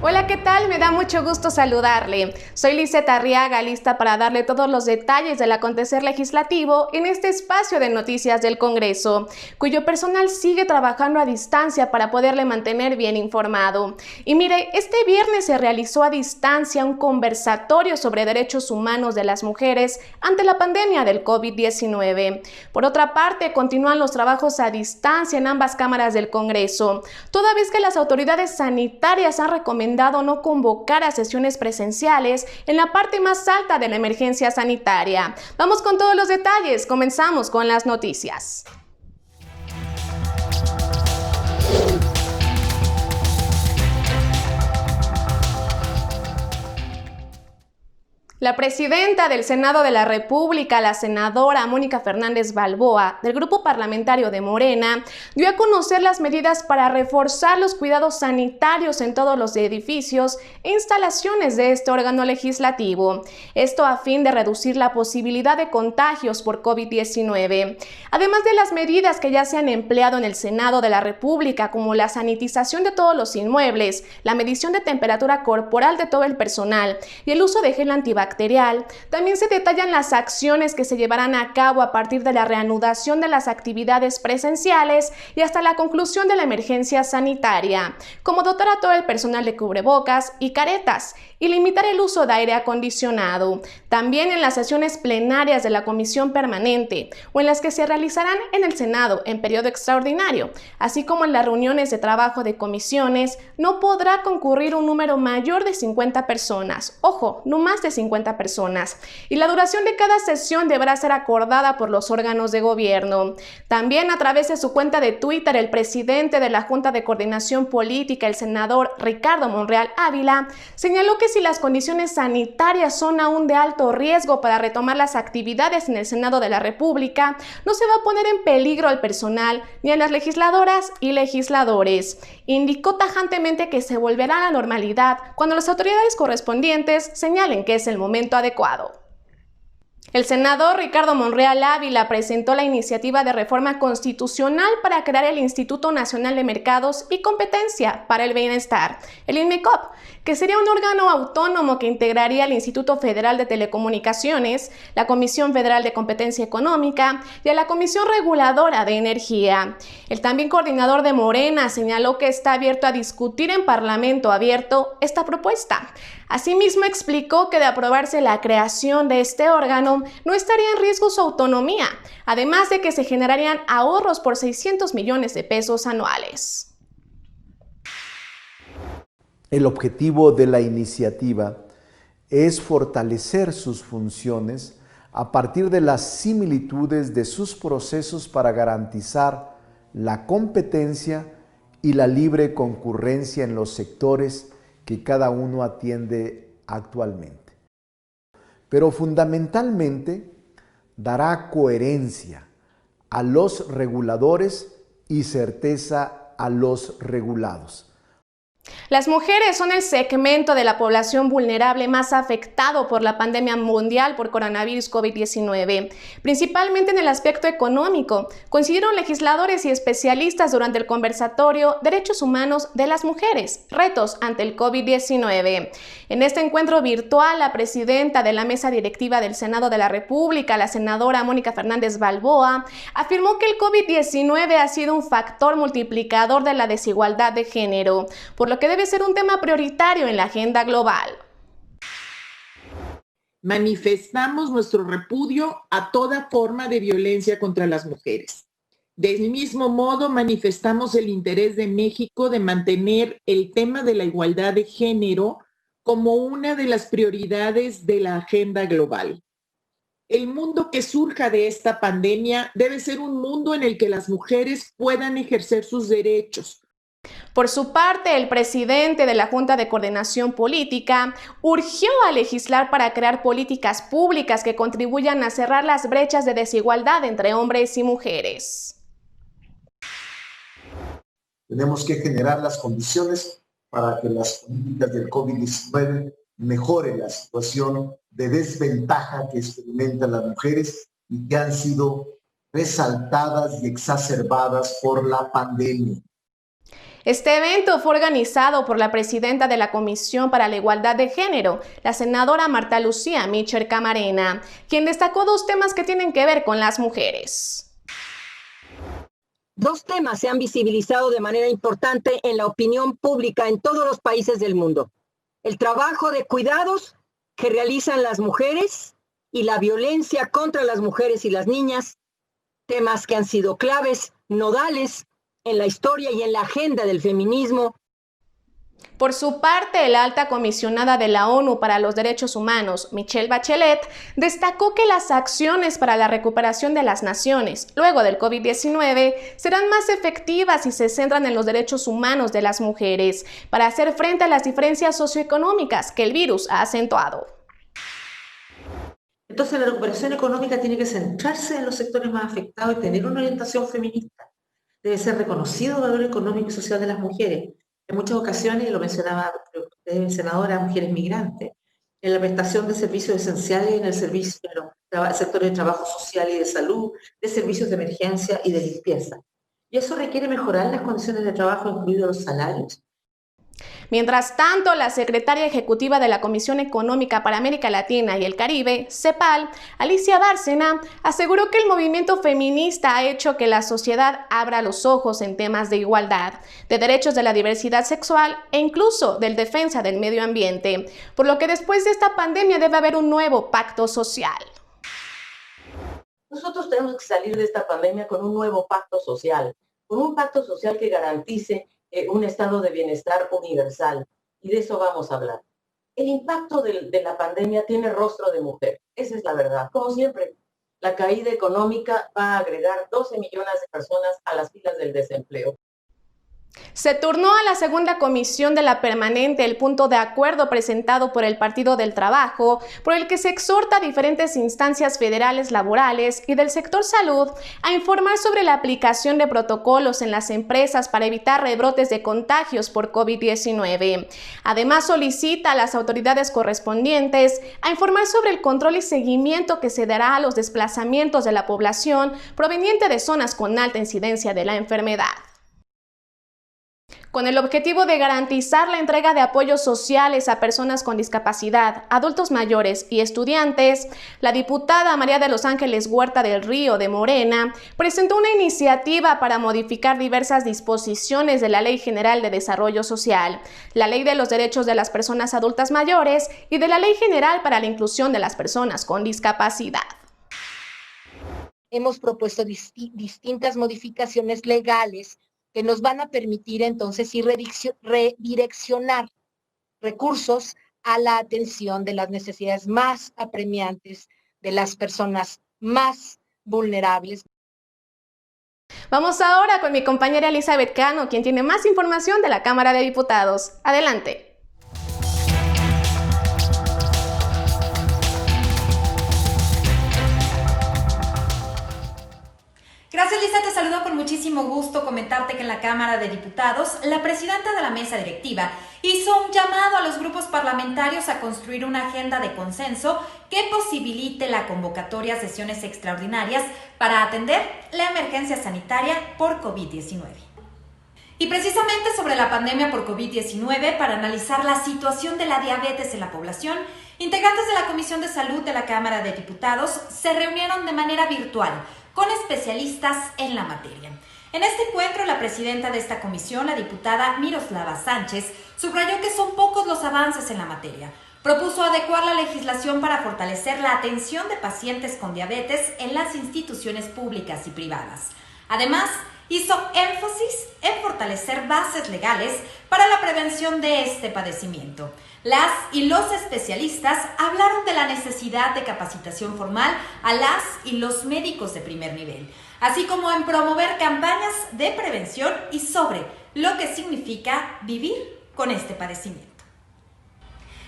Hola, ¿qué tal? Me da mucho gusto saludarle. Soy Lizeth Arriaga, lista para darle todos los detalles del acontecer legislativo en este espacio de noticias del Congreso, cuyo personal sigue trabajando a distancia para poderle mantener bien informado. Y mire, este viernes se realizó a distancia un conversatorio sobre derechos humanos de las mujeres ante la pandemia del COVID-19. Por otra parte, continúan los trabajos a distancia en ambas cámaras del Congreso, toda vez que las autoridades sanitarias han recomendado no convocar a sesiones presenciales en la parte más alta de la emergencia sanitaria. Vamos con todos los detalles, comenzamos con las noticias. La presidenta del Senado de la República, la senadora Mónica Fernández Balboa, del Grupo Parlamentario de Morena, dio a conocer las medidas para reforzar los cuidados sanitarios en todos los edificios e instalaciones de este órgano legislativo. Esto a fin de reducir la posibilidad de contagios por COVID-19. Además de las medidas que ya se han empleado en el Senado de la República, como la sanitización de todos los inmuebles, la medición de temperatura corporal de todo el personal y el uso de gel antibacterial, también se detallan las acciones que se llevarán a cabo a partir de la reanudación de las actividades presenciales y hasta la conclusión de la emergencia sanitaria, como dotar a todo el personal de cubrebocas y caretas y limitar el uso de aire acondicionado. También en las sesiones plenarias de la Comisión Permanente o en las que se realizarán en el Senado en periodo extraordinario, así como en las reuniones de trabajo de comisiones, no podrá concurrir un número mayor de 50 personas. Ojo, no más de 50 personas, y la duración de cada sesión deberá ser acordada por los órganos de gobierno. También a través de su cuenta de Twitter, el presidente de la Junta de Coordinación Política, el senador Ricardo Monreal Ávila, señaló que si las condiciones sanitarias son aún de alto riesgo para retomar las actividades en el Senado de la República, no se va a poner en peligro al personal ni a las legisladoras y legisladores. Indicó tajantemente que se volverá a la normalidad cuando las autoridades correspondientes señalen que es el momento adecuado. El senador Ricardo Monreal Ávila presentó la iniciativa de reforma constitucional para crear el Instituto Nacional de Mercados y Competencia para el Bienestar, el INMECOP, que sería un órgano autónomo que integraría al Instituto Federal de Telecomunicaciones, la Comisión Federal de Competencia Económica y a la Comisión Reguladora de Energía. El también coordinador de Morena señaló que está abierto a discutir en Parlamento abierto esta propuesta. Asimismo, explicó que de aprobarse la creación de este órgano, no estaría en riesgo su autonomía, además de que se generarían ahorros por 600 millones de pesos anuales. El objetivo de la iniciativa es fortalecer sus funciones a partir de las similitudes de sus procesos para garantizar la competencia y la libre concurrencia en los sectores que cada uno atiende actualmente. Pero fundamentalmente dará coherencia a los reguladores y certeza a los regulados. Las mujeres son el segmento de la población vulnerable más afectado por la pandemia mundial por coronavirus COVID-19, principalmente en el aspecto económico, coincidieron legisladores y especialistas durante el conversatorio Derechos Humanos de las Mujeres, retos ante el COVID-19. En este encuentro virtual, la presidenta de la mesa directiva del Senado de la República, la senadora Mónica Fernández Balboa, afirmó que el COVID-19 ha sido un factor multiplicador de la desigualdad de género, por lo que debe ser un tema prioritario en la agenda global. Manifestamos nuestro repudio a toda forma de violencia contra las mujeres. Del mismo modo, manifestamos el interés de México de mantener el tema de la igualdad de género como una de las prioridades de la agenda global. El mundo que surja de esta pandemia debe ser un mundo en el que las mujeres puedan ejercer sus derechos. Por su parte, el presidente de la Junta de Coordinación Política urgió a legislar para crear políticas públicas que contribuyan a cerrar las brechas de desigualdad entre hombres y mujeres. Tenemos que generar las condiciones para que las políticas del COVID-19 mejoren la situación de desventaja que experimentan las mujeres y que han sido resaltadas y exacerbadas por la pandemia. Este evento fue organizado por la presidenta de la Comisión para la Igualdad de Género, la senadora Marta Lucía Mitchell Camarena, quien destacó dos temas que tienen que ver con las mujeres. Dos temas se han visibilizado de manera importante en la opinión pública en todos los países del mundo: el trabajo de cuidados que realizan las mujeres y la violencia contra las mujeres y las niñas, temas que han sido claves, nodales en la historia y en la agenda del feminismo. Por su parte, la alta comisionada de la ONU para los Derechos Humanos, Michelle Bachelet, destacó que las acciones para la recuperación de las naciones luego del COVID-19 serán más efectivas si se centran en los derechos humanos de las mujeres para hacer frente a las diferencias socioeconómicas que el virus ha acentuado. Entonces, la recuperación económica tiene que centrarse en los sectores más afectados y tener una orientación feminista. Debe ser reconocido el valor económico y social de las mujeres. En muchas ocasiones, y lo mencionaba usted, senadora, mujeres migrantes, en la prestación de servicios esenciales en el servicio, en los sectores de trabajo social y de salud, de servicios de emergencia y de limpieza. Y eso requiere mejorar las condiciones de trabajo, incluidos los salarios. Mientras tanto, la secretaria ejecutiva de la Comisión Económica para América Latina y el Caribe, CEPAL, Alicia Bárcena, aseguró que el movimiento feminista ha hecho que la sociedad abra los ojos en temas de igualdad, de derechos de la diversidad sexual e incluso del defensa del medio ambiente, por lo que después de esta pandemia debe haber un nuevo pacto social. Nosotros tenemos que salir de esta pandemia con un nuevo pacto social, con un pacto social que garantice un estado de bienestar universal, y de eso vamos a hablar. El impacto de la pandemia tiene rostro de mujer, esa es la verdad. Como siempre, la caída económica va a agregar 12 millones de personas a las filas del desempleo. Se turnó a la segunda comisión de la permanente el punto de acuerdo presentado por el Partido del Trabajo, por el que se exhorta a diferentes instancias federales laborales y del sector salud a informar sobre la aplicación de protocolos en las empresas para evitar rebrotes de contagios por COVID-19. Además, solicita a las autoridades correspondientes a informar sobre el control y seguimiento que se dará a los desplazamientos de la población proveniente de zonas con alta incidencia de la enfermedad. Con el objetivo de garantizar la entrega de apoyos sociales a personas con discapacidad, adultos mayores y estudiantes, la diputada María de los Ángeles Huerta del Río de Morena presentó una iniciativa para modificar diversas disposiciones de la Ley General de Desarrollo Social, la Ley de los Derechos de las Personas Adultas Mayores y de la Ley General para la Inclusión de las Personas con Discapacidad. Hemos propuesto distintas modificaciones legales que nos van a permitir entonces ir redireccionar recursos a la atención de las necesidades más apremiantes de las personas más vulnerables. Vamos ahora con mi compañera Elizabeth Cano, quien tiene más información de la Cámara de Diputados. Adelante. Gracias, Lisa, te saludo con muchísimo gusto. Comentarte que en la Cámara de Diputados, la presidenta de la mesa directiva hizo un llamado a los grupos parlamentarios a construir una agenda de consenso que posibilite la convocatoria a sesiones extraordinarias para atender la emergencia sanitaria por COVID-19. Y precisamente sobre la pandemia por COVID-19, para analizar la situación de la diabetes en la población, integrantes de la Comisión de Salud de la Cámara de Diputados se reunieron de manera virtual con especialistas en la materia. En este encuentro, la presidenta de esta comisión, la diputada Miroslava Sánchez, subrayó que son pocos los avances en la materia. Propuso adecuar la legislación para fortalecer la atención de pacientes con diabetes en las instituciones públicas y privadas. Además, hizo énfasis en fortalecer bases legales para la prevención de este padecimiento. Las y los especialistas hablaron de la necesidad de capacitación formal a las y los médicos de primer nivel, así como en promover campañas de prevención y sobre lo que significa vivir con este padecimiento.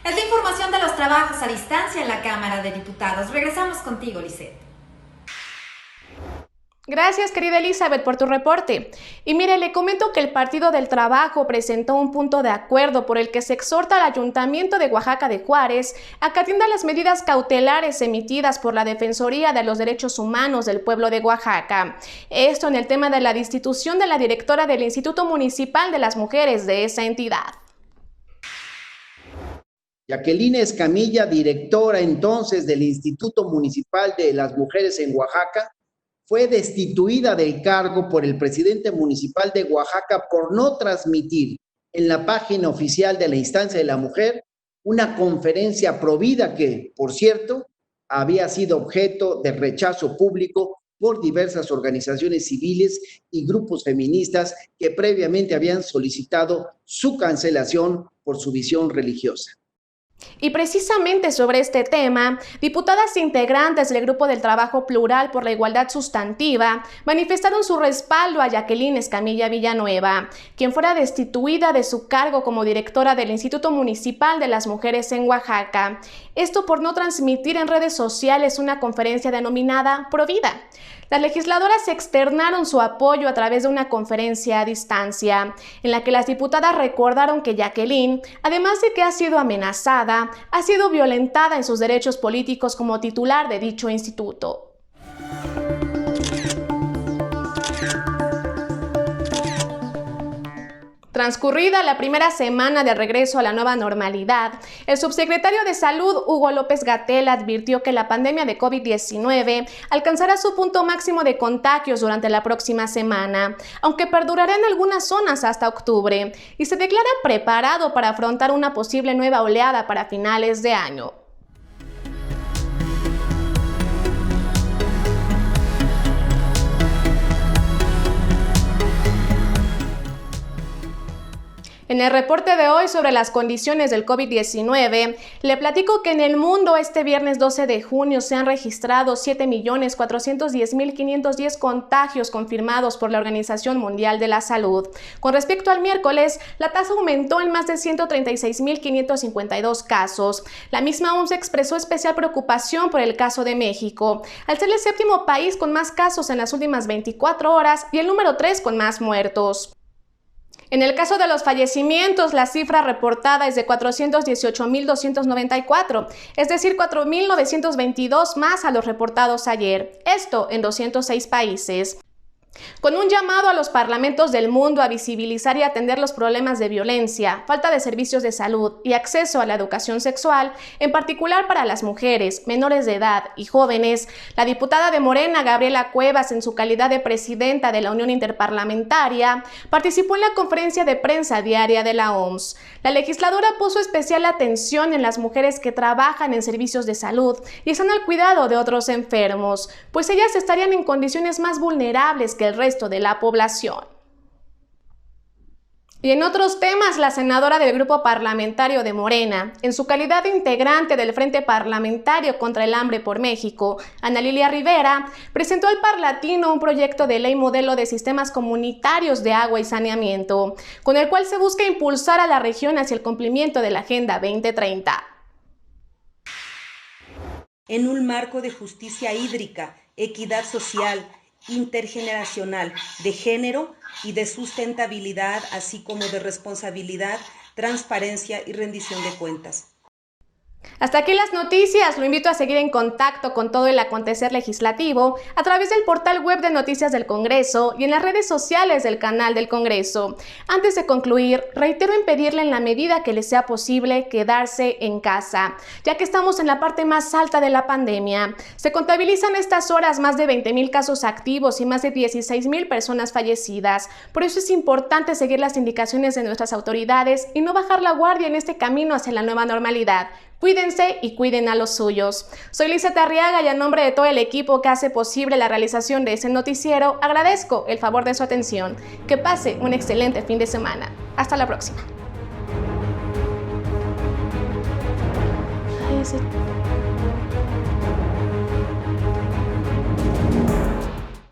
Es la información de los trabajos a distancia en la Cámara de Diputados. Regresamos contigo, Lisette. Gracias, querida Elizabeth, por tu reporte. Y mire, le comento que el Partido del Trabajo presentó un punto de acuerdo por el que se exhorta al Ayuntamiento de Oaxaca de Juárez a que atienda las medidas cautelares emitidas por la Defensoría de los Derechos Humanos del pueblo de Oaxaca. Esto en el tema de la destitución de la directora del Instituto Municipal de las Mujeres de esa entidad. Jacqueline Escamilla, directora entonces del Instituto Municipal de las Mujeres en Oaxaca, fue destituida del cargo por el presidente municipal de Oaxaca por no transmitir en la página oficial de la Instancia de la Mujer una conferencia provida que, por cierto, había sido objeto de rechazo público por diversas organizaciones civiles y grupos feministas que previamente habían solicitado su cancelación por su visión religiosa. Y precisamente sobre este tema, diputadas integrantes del Grupo del Trabajo Plural por la Igualdad Sustantiva manifestaron su respaldo a Jacqueline Escamilla Villanueva, quien fuera destituida de su cargo como directora del Instituto Municipal de las Mujeres en Oaxaca. Esto por no transmitir en redes sociales una conferencia denominada Provida. Las legisladoras externaron su apoyo a través de una conferencia a distancia, en la que las diputadas recordaron que Jacqueline, además de que ha sido amenazada, ha sido violentada en sus derechos políticos como titular de dicho instituto. Transcurrida la primera semana de regreso a la nueva normalidad, el subsecretario de Salud, Hugo López-Gatell, advirtió que la pandemia de COVID-19 alcanzará su punto máximo de contagios durante la próxima semana, aunque perdurará en algunas zonas hasta octubre, y se declara preparado para afrontar una posible nueva oleada para finales de año. En el reporte de hoy sobre las condiciones del COVID-19, le platico que en el mundo este viernes 12 de junio se han registrado 7.410.510 contagios confirmados por la Organización Mundial de la Salud. Con respecto al miércoles, la tasa aumentó en más de 136.552 casos. La misma OMS expresó especial preocupación por el caso de México, al ser el séptimo país con más casos en las últimas 24 horas y el número 3 con más muertos. En el caso de los fallecimientos, la cifra reportada es de 418.294, es decir, 4.922 más a los reportados ayer, esto en 206 países. Con un llamado a los parlamentos del mundo a visibilizar y atender los problemas de violencia, falta de servicios de salud y acceso a la educación sexual, en particular para las mujeres, menores de edad y jóvenes, la diputada de Morena, Gabriela Cuevas, en su calidad de presidenta de la Unión Interparlamentaria, participó en la conferencia de prensa diaria de la OMS. La legisladora puso especial atención en las mujeres que trabajan en servicios de salud y están al cuidado de otros enfermos, pues ellas estarían en condiciones más vulnerables que el resto de la población. Y en otros temas, la senadora del Grupo Parlamentario de Morena, en su calidad de integrante del Frente Parlamentario contra el Hambre por México, Ana Lilia Rivera, presentó al Parlatino un proyecto de ley modelo de sistemas comunitarios de agua y saneamiento, con el cual se busca impulsar a la región hacia el cumplimiento de la Agenda 2030. En un marco de justicia hídrica, equidad social, intergeneracional, de género y de sustentabilidad, así como de responsabilidad, transparencia y rendición de cuentas. Hasta aquí las noticias. Lo invito a seguir en contacto con todo el acontecer legislativo a través del portal web de Noticias del Congreso y en las redes sociales del canal del Congreso. Antes de concluir, reitero en pedirle en la medida que les sea posible quedarse en casa, ya que estamos en la parte más alta de la pandemia. Se contabilizan a estas horas más de 20,000 casos activos y más de 16,000 personas fallecidas. Por eso es importante seguir las indicaciones de nuestras autoridades y no bajar la guardia en este camino hacia la nueva normalidad. Cuídense y cuiden a los suyos. Soy Lizeth Arriaga y a nombre de todo el equipo que hace posible la realización de este noticiero, agradezco el favor de su atención. Que pase un excelente fin de semana. Hasta la próxima. Ay,